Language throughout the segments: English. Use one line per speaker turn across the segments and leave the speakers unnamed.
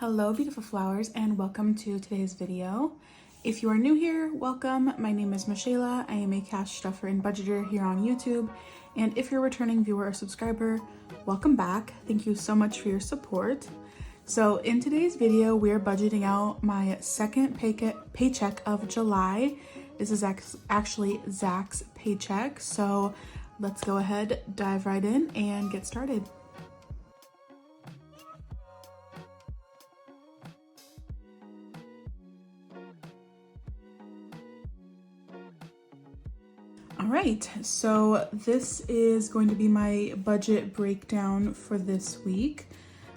Hello beautiful flowers and welcome to today's video. If you are new here, welcome. My name is Michaela. I am a cash stuffer and budgeter here on YouTube. And if you're a returning viewer or subscriber, welcome back. Thank you so much for your support. So in today's video, we're budgeting out my second paycheck of July. This is actually Zach's paycheck. So let's go ahead, dive right in and get started. All right, so this is going to be my budget breakdown for this week.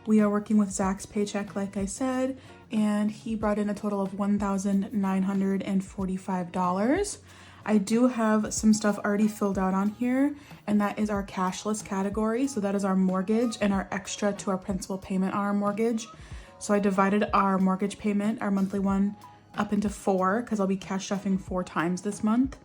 We are working with Zach's paycheck, like I said, and he brought in a total of $1,945. I do have some stuff already filled out on here, and that is our cashless category. So that is our mortgage and our extra to our principal payment on our mortgage. So I divided our mortgage payment, our monthly one, up into 4 because I'll be cash stuffing 4 times this month.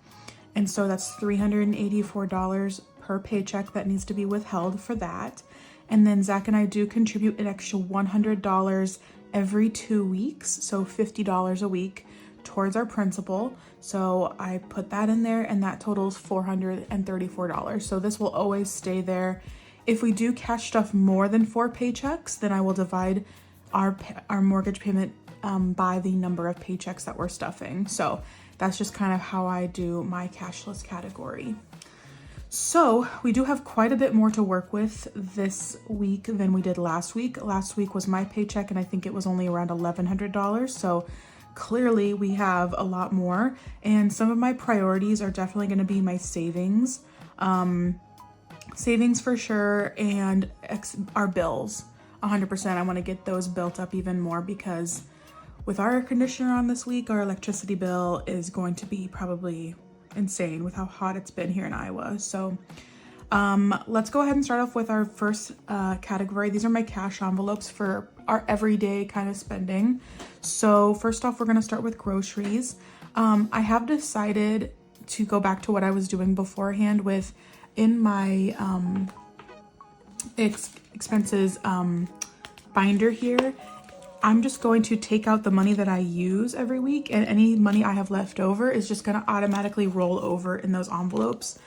And so that's $384 per paycheck that needs to be withheld for that. And then Zach and I do contribute an extra $100 every 2 weeks, so $50 a week towards our principal. So I put that in there and that totals $434. So this will always stay there. If we do cash stuff more than 4 paychecks, then I will divide our mortgage payment by the number of paychecks that we're stuffing. So that's just kind of how I do my cashless category. So we do have quite a bit more to work with this week than we did last week. Last week was my paycheck and I think it was only around $1,100. So clearly we have a lot more. And some of my priorities are definitely going to be my savings. Savings for sure, and our bills. 100%. I want to get those built up even more because with our air conditioner on this week, our electricity bill is going to be probably insane with how hot it's been here in Iowa. So let's go ahead and start off with our first category. These are my cash envelopes for our everyday kind of spending. So first off, we're going to start with groceries. I have decided to go back to what I was doing beforehand with in my expenses binder here. I'm just going to take out the money that I use every week, and any money I have left over is just going to automatically roll over in those envelopes.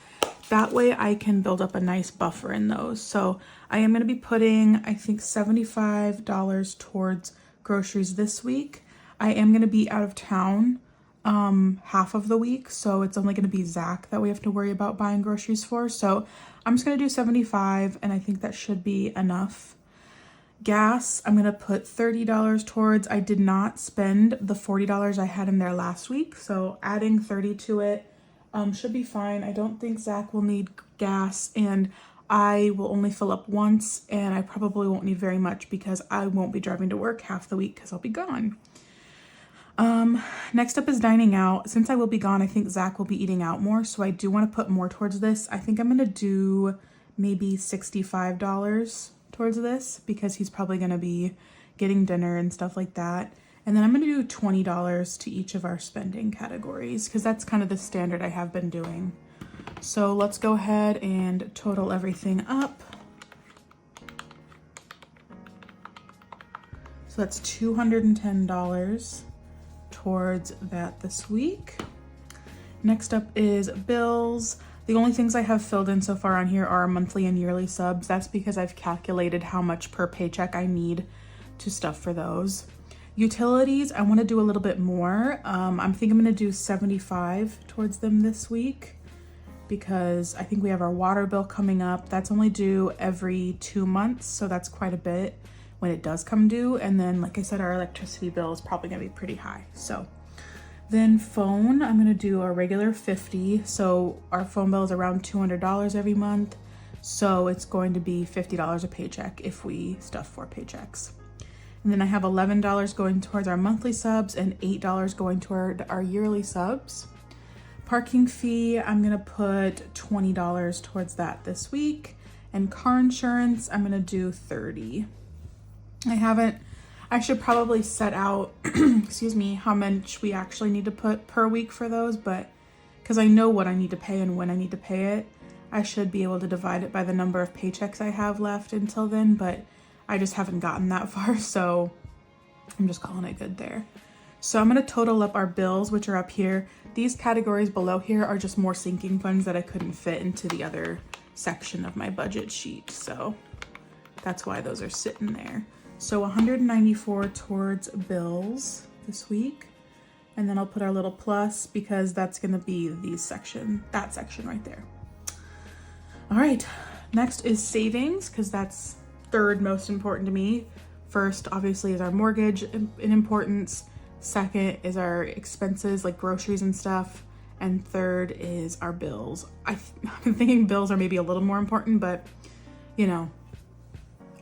That way I can build up a nice buffer in those. So I am going to be putting, I think, $75 towards groceries this week. I am going to be out of town half of the week, so it's only going to be Zach that we have to worry about buying groceries for. So I'm just going to do 75, and I think that should be enough. Gas, I'm going to put $30 towards. I did not spend the $40 I had in there last week, so adding 30 to it should be fine. I don't think Zach will need gas, and I will only fill up once, and I probably won't need very much because I won't be driving to work half the week because I'll be gone. Next up is dining out. Since I will be gone, I think Zach will be eating out more, so I do want to put more towards this. I think I'm going to do maybe $65 towards this because he's probably going to be getting dinner and stuff like that. And then I'm going to do $20 to each of our spending categories because that's kind of the standard I have been doing. So let's go ahead and total everything up. So that's $210 towards that this week. Next up is bills. The only things I have filled in so far on here are monthly and yearly subs. That's because I've calculated how much per paycheck I need to stuff for those. Utilities, I want to do a little bit more. I think I'm going to do 75 towards them this week because I think we have our water bill coming up. That's only due every 2 months, so that's quite a bit when it does come due. And then, like I said, our electricity bill is probably going to be pretty high. So then phone, I'm going to do a regular 50. So our phone bill is around $200 every month. So it's going to be $50 a paycheck if we stuff 4 paychecks. And then I have $11 going towards our monthly subs and $8 going toward our yearly subs. Parking fee, I'm going to put $20 towards that this week. And car insurance, I'm going to do $30. I should probably set out, excuse me, how much we actually need to put per week for those, but because I know what I need to pay and when I need to pay it, I should be able to divide it by the number of paychecks I have left until then, but I just haven't gotten that far, so I'm just calling it good there. So I'm gonna total up our bills, which are up here. These categories below here are just more sinking funds that I couldn't fit into the other section of my budget sheet. So that's why those are sitting there. So 194 towards bills this week. And then I'll put our little plus because that's gonna be that section right there. All right, next is savings, because that's third most important to me. First, obviously, is our mortgage in importance. Second is our expenses like groceries and stuff. And third is our bills. I've been thinking bills are maybe a little more important, but you know,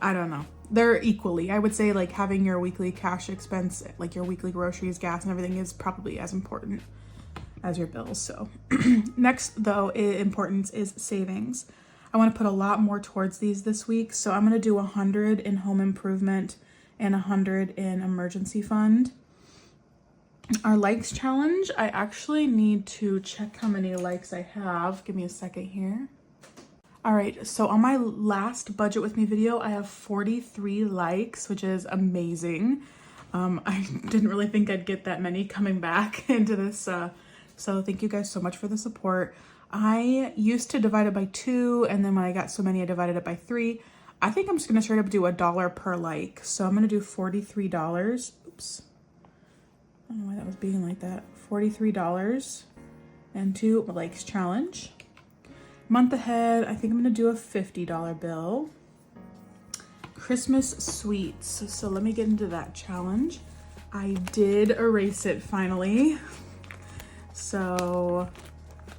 I don't know. They're equally. I would say like having your weekly cash expense, like your weekly groceries, gas and everything is probably as important as your bills. So next though, importance is savings. I want to put a lot more towards these this week. So I'm going to do 100 in home improvement and 100 in emergency fund. Our likes challenge, I actually need to check how many likes I have. Give me a second here. All right, so on my last budget with me video, I have 43 likes, which is amazing. I didn't really think I'd get that many coming back into this. So thank you guys so much for the support. I used to divide it by 2, and then when I got so many, I divided it by 3. I think I'm just gonna straight up do $1 per like. So I'm gonna do $43. Oops. I don't know why that was being like that. $43 and 2 likes challenge. Month ahead, I think I'm gonna do a $50 bill. Christmas sweets. So let me get into that challenge. I did erase it finally. So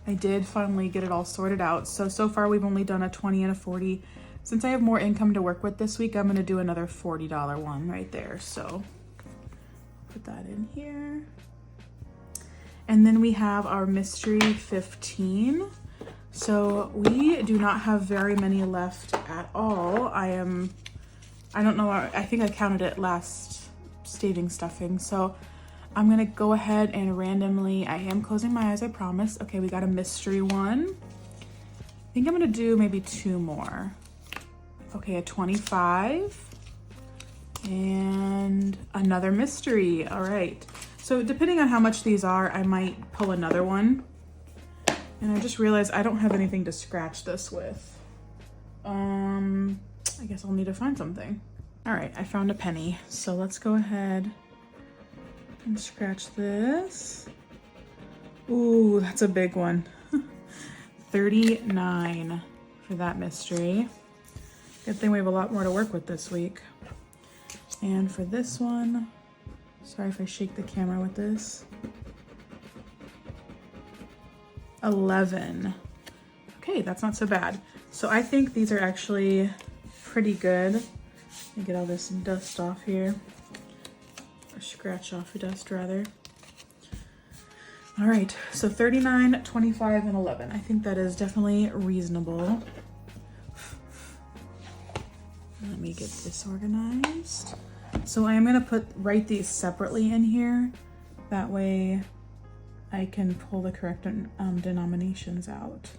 I did finally get it all sorted out. So far we've only done a 20 and a 40. Since I have more income to work with this week, I'm gonna do another $40 one right there. So put that in here. And then we have our mystery 15. So we do not have very many left at all. I don't know, I think I counted it last staving stuffing. So I'm gonna go ahead and randomly, I am closing my eyes, I promise. Okay, we got a mystery one. I think I'm gonna do maybe 2 more. Okay, a 25 and another mystery. All right. So depending on how much these are, I might pull another one. And I just realized I don't have anything to scratch this with. I guess I'll need to find something. All right, I found a penny. So let's go ahead and scratch this. Ooh, that's a big one. 39 for that mystery. Good thing we have a lot more to work with this week. And for this one, sorry if I shake the camera with this. 11. Okay, that's not so bad. So I think these are actually pretty good. Let me get all this dust off here. Or scratch off the dust rather. All right, so 39, 25, and 11. I think that is definitely reasonable. Let me get this organized. So I am gonna write these separately in here. That way I can pull the correct denominations out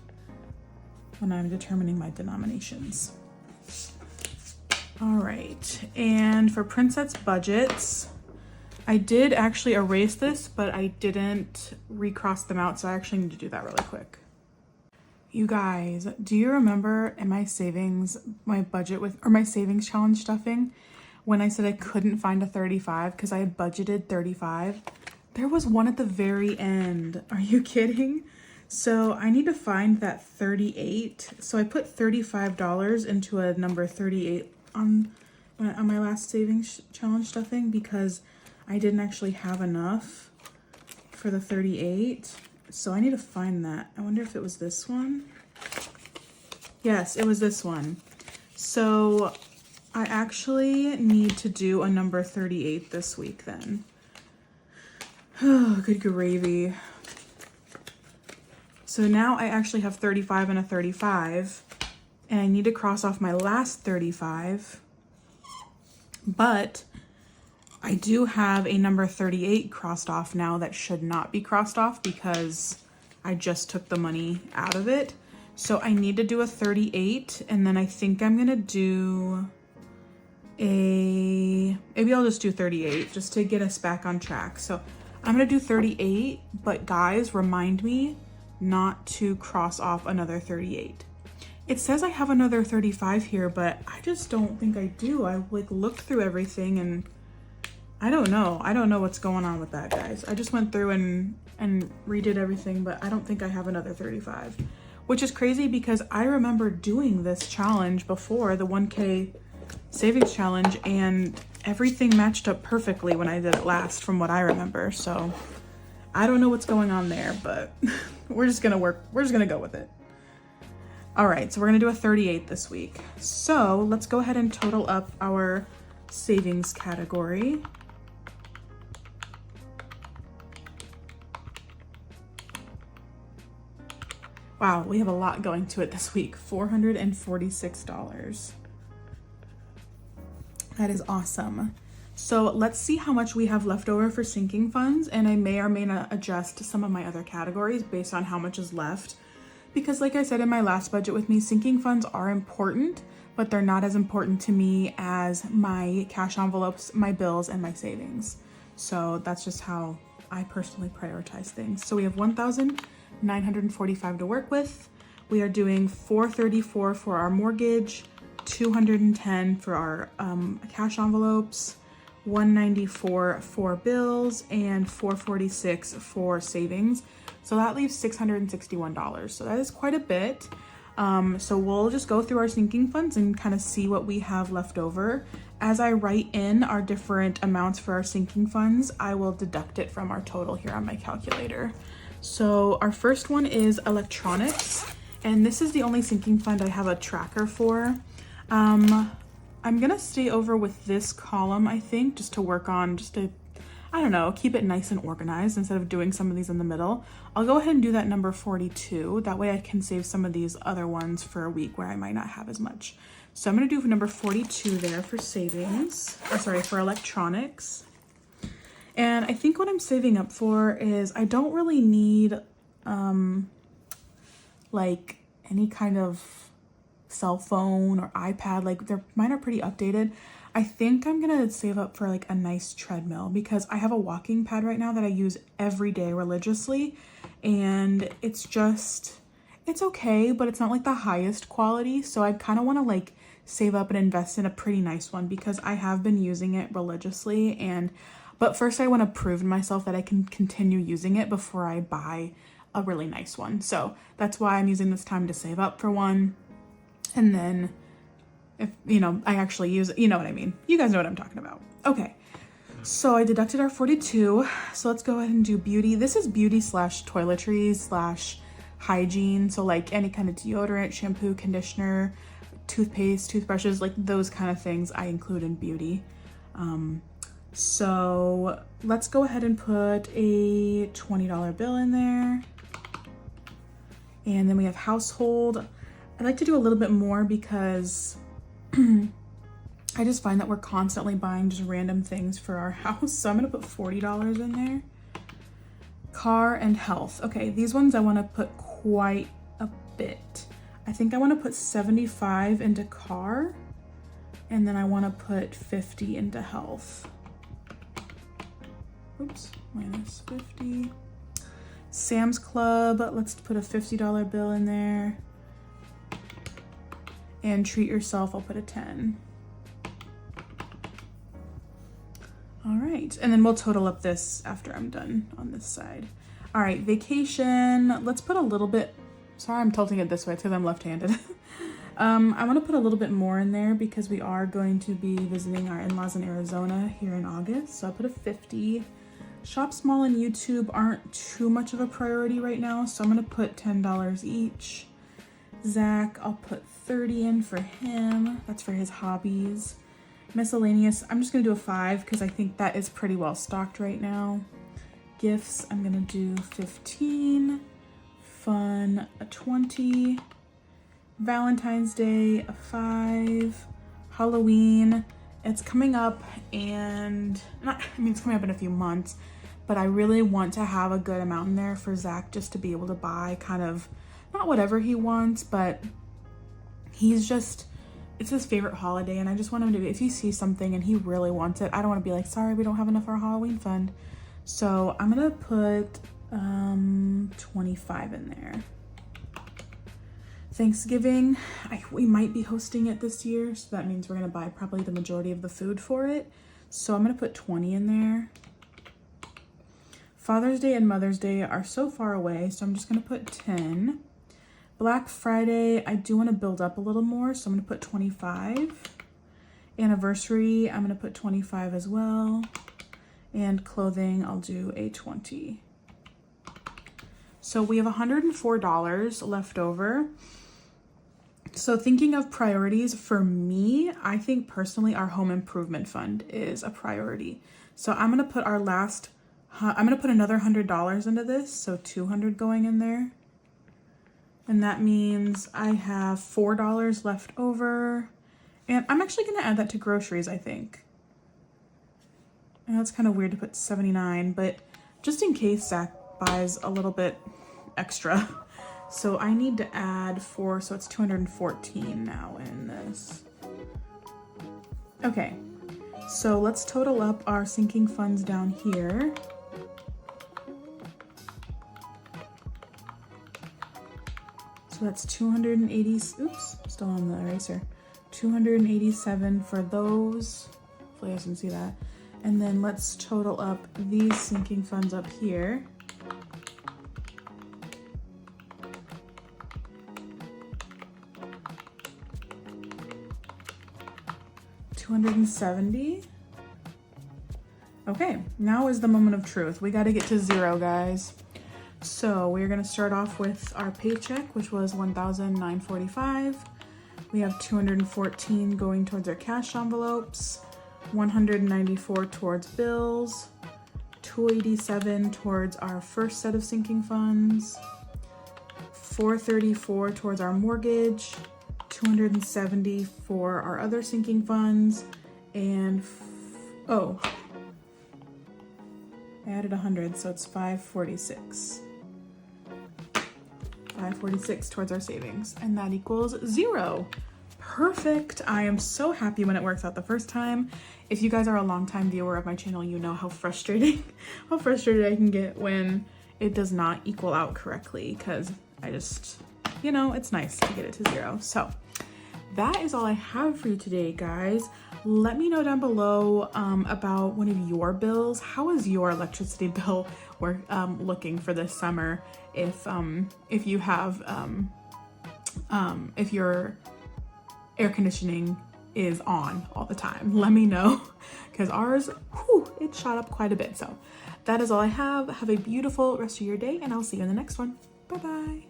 when I'm determining my denominations. All right, and for Princess budgets, I did actually erase this, but I didn't recross them out, so I actually need to do that really quick. You guys, do you remember in my savings, my savings challenge stuffing, when I said I couldn't find a 35 because I had budgeted 35? There was one at the very end. Are you kidding? So I need to find that 38. So I put $35 into a number 38 on my last savings challenge stuffing because I didn't actually have enough for the 38. So I need to find that. I wonder if it was this one. Yes, it was this one. So I actually need to do a number 38 this week then. Oh, good gravy. So now I actually have 35 and a 35, and I need to cross off my last 35, but I do have a number 38 crossed off now that should not be crossed off because I just took the money out of it. So I need to do a 38, and then I think I'm gonna do maybe I'll just do 38 just to get us back on track. So I'm gonna do 38, but guys, remind me not to cross off another 38. It says I have another 35 here, but I just don't think I do. I like looked through everything and I don't know. I don't know what's going on with that, guys. I just went through and redid everything, but I don't think I have another 35, which is crazy because I remember doing this challenge before, the 1K savings challenge, and everything matched up perfectly when I did it last from what I remember. So I don't know what's going on there, but we're just gonna go with it. All right, so we're gonna do a 38 this week. So let's go ahead and total up our savings category. Wow, we have a lot going to it this week. $446. That is awesome. So let's see how much we have left over for sinking funds, and I may or may not adjust some of my other categories based on how much is left. Because like I said in my last budget with me, sinking funds are important, but they're not as important to me as my cash envelopes, my bills, and my savings. So that's just how I personally prioritize things. So we have $1,945 to work with. We are doing $434 for our mortgage, $210 for our cash envelopes, $194 for bills, and $446 for savings. So that leaves $661. So that is quite a bit. So we'll just go through our sinking funds and kind of see what we have left over. As I write in our different amounts for our sinking funds, I will deduct it from our total here on my calculator. So our first one is electronics, and this is the only sinking fund I have a tracker for. I'm gonna stay over with this column, I think, just to work on, I don't know, keep it nice and organized instead of doing some of these in the middle. I'll go ahead and do that number 42. That way I can save some of these other ones for a week where I might not have as much. So I'm gonna do number 42 there for savings, for electronics. And I think what I'm saving up for is I don't really need like any kind of cell phone or iPad. Like mine are pretty updated. I think I'm gonna save up for like a nice treadmill because I have a walking pad right now that I use every day religiously, and it's okay, but it's not like the highest quality. So I kind of want to like save up and invest in a pretty nice one because I have been using it religiously, but first I want to prove to myself that I can continue using it before I buy a really nice one. So that's why I'm using this time to save up for one. And then if, I actually use it, you know what I mean? You guys know what I'm talking about. Okay, so I deducted our 42. So let's go ahead and do beauty. This is beauty / toiletries / hygiene. So like any kind of deodorant, shampoo, conditioner, toothpaste, toothbrushes, like those kind of things I include in beauty. So let's go ahead and put a $20 bill in there. And then we have household. I'd like to do a little bit more because I just find that we're constantly buying just random things for our house. So I'm gonna put $40 in there. Car and health. Okay, these ones I wanna put quite a bit. I think I wanna put 75 into car, and then I wanna put 50 into health. Oops, minus 50. Sam's Club, let's put a $50 bill in there. And treat yourself, I'll put a 10. All right, and then we'll total up this after I'm done on this side. All right, vacation, let's put a little bit, sorry I'm tilting it this way because I'm left-handed. I wanna put a little bit more in there because we are going to be visiting our in-laws in Arizona here in August. So I'll put a 50. Shop Small and YouTube aren't too much of a priority right now, so I'm gonna put $10 each. Zach, I'll put 30 in for him. That's for his hobbies. Miscellaneous, I'm just gonna do a 5 because I think that is pretty well stocked right now. Gifts, I'm gonna do 15. Fun, a 20. Valentine's Day, a 5. Halloween, it's coming up, and it's coming up in a few months, but I really want to have a good amount in there for Zach just to be able to buy kind of, not whatever he wants, but he's just it's his favorite holiday, and I just want him to, if he sees something and he really wants it, I don't want to be like, sorry, we don't have enough for our Halloween fund. So I'm gonna put 25 in there. Thanksgiving, we might be hosting it this year, so that means we're gonna buy probably the majority of the food for it. So I'm gonna put 20 in there. Father's Day and Mother's Day are so far away, so I'm just gonna put 10. Black Friday, I do wanna build up a little more, so I'm gonna put 25. Anniversary, I'm gonna put 25 as well. And clothing, I'll do a 20. So we have $104 left over. So thinking of priorities for me, I think personally our home improvement fund is a priority. So I'm gonna put I'm gonna put another $100 into this, so 200 going in there. And that means I have $4 left over. And I'm actually gonna add that to groceries, I think. I know it's kind of weird to put 79, but just in case Zach buys a little bit extra. So I need to add 4, so it's 214 now in this. Okay, so let's total up our sinking funds down here. So that's 280, oops, still on the eraser. 287 for those. Hopefully you guys can see that. And then let's total up these sinking funds up here. $270. Okay, now is the moment of truth. We got to get to zero, guys. So we're going to start off with our paycheck, which was $1,945. We have 214 going towards our cash envelopes, 194 towards bills, 287 towards our first set of sinking funds, 434 towards our mortgage, 270 for our other sinking funds, and I added 100, so it's 546. 546 towards our savings, and that equals 0. Perfect. I am so happy when it works out the first time. If you guys are a longtime viewer of my channel, you know how frustrated I can get when it does not equal out correctly, because I just, you know, it's nice to get it to 0. So that is all I have for you today, guys. Let me know down below about one of your bills. How is your electricity bill looking for this summer? If you have if your air conditioning is on all the time, let me know, because ours, it shot up quite a bit. So that is all I have. Have a beautiful rest of your day, and I'll see you in the next one. Bye bye.